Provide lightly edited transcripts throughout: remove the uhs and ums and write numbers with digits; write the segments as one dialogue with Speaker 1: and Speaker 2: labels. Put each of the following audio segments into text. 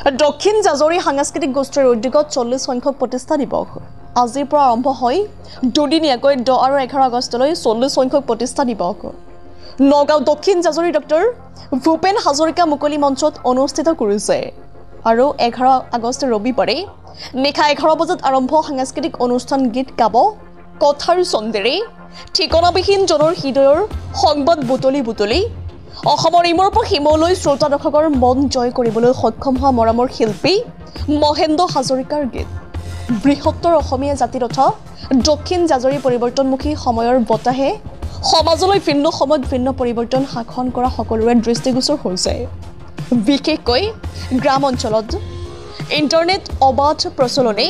Speaker 1: দক্ষিণ জাজৰি সাংস্কৃতিক গোষ্ঠীৰ উদ্যোগত 40 সংখ্যক প্ৰতিষ্ঠা দিৱস আজিৰ পৰা আৰম্ভ হয় দুদিনীয়াকৈ 10 আৰু 11 আগষ্টলৈ 40 সংখ্যক প্ৰতিষ্ঠা দিৱস নগাঁও দক্ষিণ জাজৰি ডক্টৰ ভূপেন হাজৰিকা মুকলি মঞ্চত অনুষ্ঠিত কৰিছে আৰু 11 আগষ্ট ৰবিবাৰে নিশা 11 বজাত আৰম্ভ সাংস্কৃতিক অনুষ্ঠান গীত গাব কথাৰ চন্দেৰে ঠিকনাবিহীন জনৰ হৃদয়ৰ সংবাদ বুটলি অসমৰ ইমৰ পৰা হিমলৈ শ্ৰোতা দৰ্শকৰ মন জয় কৰিবলৈ সক্ষম হোৱা মৰামৰ শিল্পী মহেন্দ্ৰ হাজৰিকাৰ গীত বৃহত্তৰ অসমীয়া জাতি তথা দক্ষিণ জাজৰি পৰিৱৰ্তনমুখী সময়ৰ বতাহে সমাজলৈ ভিন্ন সময়ত ভিন্ন পৰিৱৰ্তন সাধন কৰা সকলোৰে দৃষ্টিগোচৰ হৈছে বিশেষকৈ গ্ৰাম অঞ্চলত ইণ্টাৰনেট অবাধ প্ৰচলনে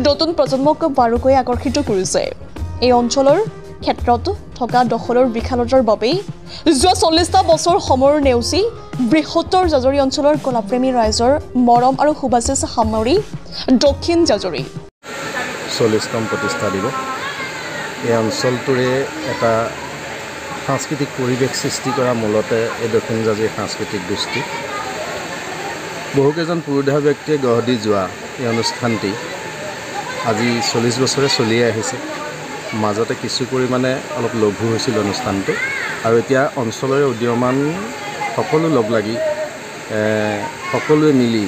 Speaker 1: নতুন প্ৰজন্মক বাৰুকৈ আকৰ্ষিত কৰিছে এই অঞ্চলৰ ক্ষেত্ৰত থকা দখলৰ বিশালতাৰ বাবে যোৱা 40টা বছৰ সময়ৰ নেওচি বৃহত্তৰ জাজৰি অঞ্চলৰ কলাপ্ৰেমী ৰাইজৰ মৰম আৰু শুভাশিষ সামৰি দক্ষিণ জাজৰি
Speaker 2: 40তম প্ৰতিষ্ঠা দিৱস এই অঞ্চলটোৰে এটা সাংস্কৃতিক পৰিৱেশ সৃষ্টি কৰা মূলতে এই দক্ষিণ জাজৰি সাংস্কৃতিক গোষ্ঠী বহুকেইজন পুৰুধা ব্যক্তিয়ে গঢ় দি যোৱা এই অনুষ্ঠানটি আজি 40 বছৰে চলি আহিছে মাজতে কিছু পৰিমাণে অলপ লঘু হৈছিল অনুষ্ঠানটো আৰু এতিয়া অঞ্চলৰে উদীয়মান সকলো লগ লাগি সকলোৱে মিলি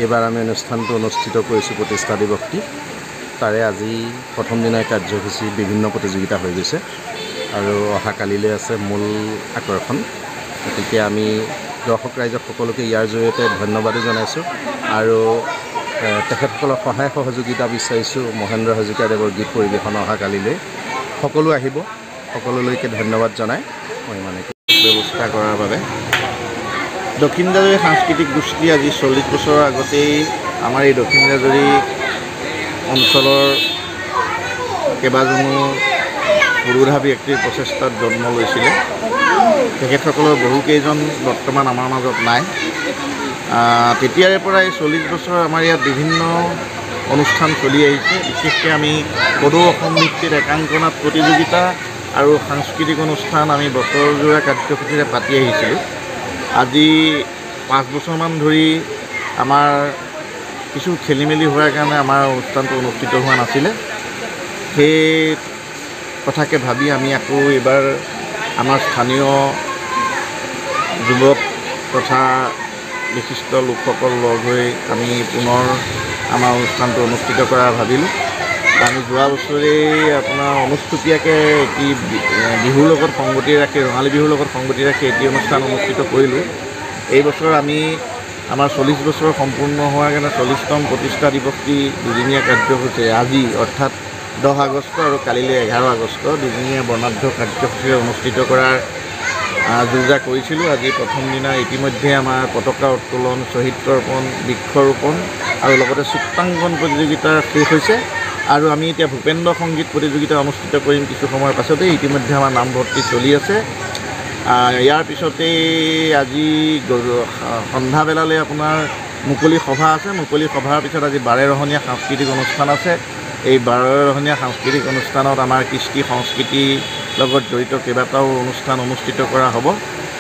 Speaker 2: এবাৰ আমি অনুষ্ঠানটো অনুষ্ঠিত কৰিছোঁ প্ৰতিষ্ঠা দিৱসটি তাৰে আজি প্ৰথম দিনাৰ কাৰ্যসূচী বিভিন্ন প্ৰতিযোগিতা হৈ গৈছে আৰু অহা কালিলৈ আছে মূল আকৰ্ষণ গতিকে আমি দৰ্শক ৰাইজক সকলোকে ইয়াৰ জৰিয়তে ধন্যবাদো জনাইছোঁ আৰু তেখেতসকলৰ সহায় সহযোগিতা বিচাৰিছোঁ মহেন্দ্ৰ হাজৰিকাদেৱৰ গীত পৰিৱেশন অহা কালিলৈ সকলো আহিব সকলোলৈকে ধন্যবাদ জনাই মই মানে ব্যৱস্থা কৰাৰ বাবে দক্ষিণ জাজৰি সাংস্কৃতিক গোষ্ঠী আজি 40 বছৰৰ আগতেই আমাৰ এই দক্ষিণ জাজৰি অঞ্চলৰ কেইবাজনো পুৰুধা ব্যক্তিৰ প্ৰচেষ্টাত জন্ম লৈছিলে তেখেতসকলৰ বহুকেইজন বৰ্তমান আমাৰ মাজত নাই তেতিয়াৰে পৰা এই 40 বছৰ আমাৰ ইয়াত বিভিন্ন অনুষ্ঠান চলি আহিছে বিশেষকৈ আমি সদৌ অসম নৃত্যৰ একাংকনাত প্ৰতিযোগিতা আৰু সাংস্কৃতিক অনুষ্ঠান আমি বছৰজোৰা কাৰ্যসূচীৰে পাতি আহিছিলোঁ আজি 5 বছৰমান ধৰি আমাৰ কিছু খেলি মেলি হোৱাৰ কাৰণে আমাৰ অনুষ্ঠানটো অনুষ্ঠিত হোৱা নাছিলে সেই কথাকে ভাবি আমি আকৌ এইবাৰ আমাৰ স্থানীয় যুৱক তথা বিশিষ্ট লোকসকল লগ হৈ আমি পুনৰ আমাৰ অনুষ্ঠানটো অনুষ্ঠিত কৰা ভাবিলোঁ আমি যোৱা বছৰেই আপোনাৰ অনুষ্টুপীয়াকৈ এটি বিহুৰ লগত সংগতি ৰাখি ৰঙালী বিহুৰ লগত সংগতি ৰাখি এটি অনুষ্ঠান অনুষ্ঠিত কৰিলোঁ এই বছৰ আমি আমাৰ 40 বছৰ সম্পূৰ্ণ হোৱাৰ কাৰণে 40তম প্ৰতিষ্ঠা দিৱসটি দুদিনীয়া কাৰ্যসূচী আজি অৰ্থাৎ 10 আগষ্ট আৰু কালিলৈ 11 আগষ্ট দুদিনীয়া বৰ্ণাঢ্য কাৰ্যসূচীৰে অনুষ্ঠিত কৰাৰ যোজা কৰিছিলোঁ আজি প্ৰথম দিনা ইতিমধ্যে আমাৰ পতাকা উত্তোলন শ্বহীদ তৰ্পণ বৃক্ষৰোপণ আৰু লগতে চিত্ৰাংকন প্ৰতিযোগিতা শেষ হৈছে আৰু আমি এতিয়া ভূপেন্দ্ৰ সংগীত প্ৰতিযোগিতা অনুষ্ঠিত কৰিম কিছু সময়ৰ পাছতেই ইতিমধ্যে আমাৰ নামভৰ্তি চলি আছে ইয়াৰ পিছতেই আজি সন্ধ্যাবেলালৈ আপোনাৰ মুকলি সভা আছে মুকলি সভাৰ পিছত আজি 12ৰহণীয়া সাংস্কৃতিক অনুষ্ঠান আছে এই 12ৰহণীয়া সাংস্কৃতিক অনুষ্ঠানত আমাৰ কৃষ্টি সংস্কৃতিৰ লগত জড়িত কেইবাটাও অনুষ্ঠান অনুষ্ঠিত কৰা হ'ব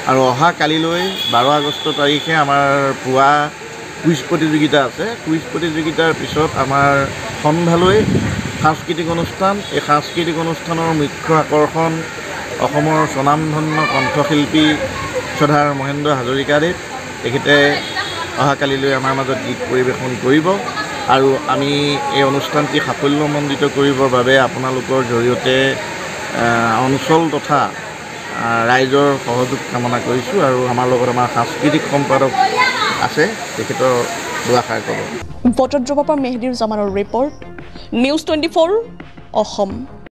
Speaker 2: আৰু অহা কালিলৈ 12 আগষ্ট তাৰিখে আমাৰ পুৱা কুইজ প্ৰতিযোগিতা আছে কুইজ প্ৰতিযোগিতাৰ পিছত আমাৰ সন্ধ্যালৈ সাংস্কৃতিক অনুষ্ঠান এই সাংস্কৃতিক অনুষ্ঠানৰ মুখ্য আকৰ্ষণ অসমৰ স্বনামধন্য কণ্ঠশিল্পী শ্ৰদ্ধাৰ মহেন্দ্ৰ হাজৰিকাদেৱ তেখেতে অহা কালিলৈ আমাৰ মাজত গীত পৰিৱেশন কৰিব আৰু আমি এই অনুষ্ঠানটি সাফল্যমণ্ডিত কৰিবৰ বাবে আপোনালোকৰ জৰিয়তে অঞ্চল তথা ৰাইজৰ সহযোগ কামনা কৰিছোঁ আৰু আমাৰ লগত আমাৰ সাংস্কৃতিক সম্পাদক আছে তেখেতৰ দুআষাৰ ক'ব
Speaker 1: বটদ্ৰৱৰ পৰা মেহদীৰ জামানৰ ৰিপৰ্ট নিউজ 24 অসম